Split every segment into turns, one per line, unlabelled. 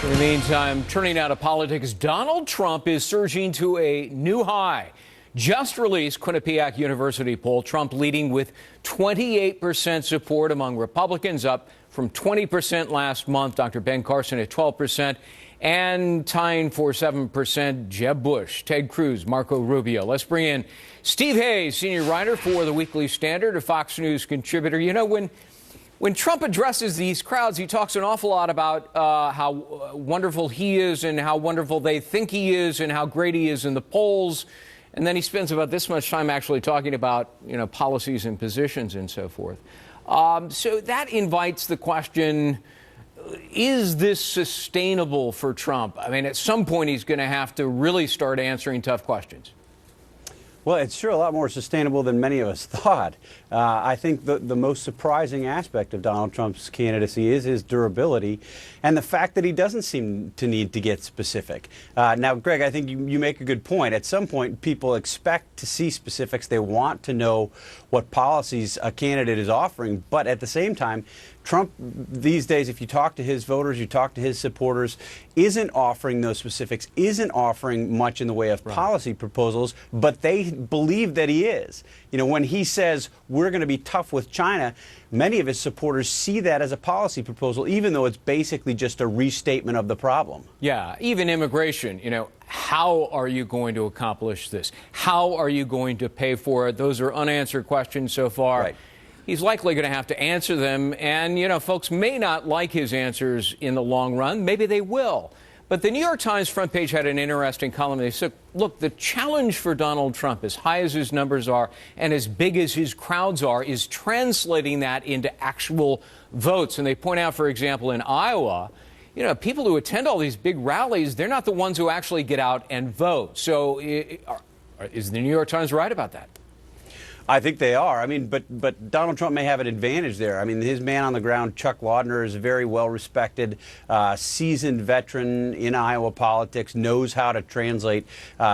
In the meantime, turning now to politics, Donald Trump is surging to a new high. Just released Quinnipiac University poll, Trump leading with 28% support among Republicans, up from 20% last month. Dr. Ben Carson at 12%, and tying for 7% Jeb Bush, Ted Cruz, Marco Rubio. Let's bring in Steve Hayes, senior writer for the Weekly Standard, a Fox News contributor. You know, when Trump addresses these crowds, he talks an awful lot about how wonderful he is and how wonderful they think he is and how great he is in the polls. And then he spends about this much time actually talking about, policies and positions and so forth. So that invites the question, is this sustainable for Trump? I mean, at some point, he's going to have to really start answering tough questions.
Well, it's sure a lot more sustainable than many of us thought. I think the most surprising aspect of Donald Trump's candidacy is his durability and the fact that he doesn't seem to need to get specific. Now, Greg, I think you make a good point. At some point, people expect to see specifics. They want to know what policies a candidate is offering. But at the same time, Trump these days, if you talk to his voters, you talk to his supporters, isn't offering those specifics, isn't offering much in the way of policy proposals, but they believe that he is. When he says we're going to be tough with China, many of his supporters see that as a policy proposal, even though it's basically just a restatement of the problem.
Yeah, even immigration, how are you going to accomplish this? How are you going to pay for it? Those are unanswered questions so far.
Right.
He's likely going to have to answer them, and, folks may not like his answers in the long run. Maybe they will. But the New York Times front page had an interesting column. They said, look, the challenge for Donald Trump, as high as his numbers are and as big as his crowds are, is translating that into actual votes. And they point out, for example, in Iowa, people who attend all these big rallies, they're not the ones who actually get out and vote. So is the New York Times right about that?
I think they are. I mean, but Donald Trump may have an advantage there. I mean, his man on the ground, Chuck Laudner, is a very well-respected, seasoned veteran in Iowa politics, knows how to translate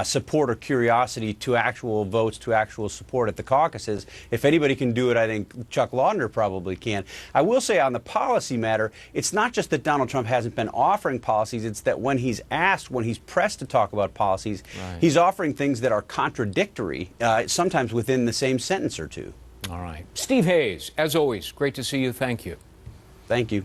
support or curiosity to actual votes, to actual support at the caucuses. If anybody can do it, I think Chuck Laudner probably can. I will say on the policy matter, it's not just that Donald Trump hasn't been offering policies, it's that when he's asked, when he's pressed to talk about policies, he's offering things that are contradictory, sometimes within the same sentence or two.
All right. Steve Hayes, as always, great to see you. Thank you.
Thank you.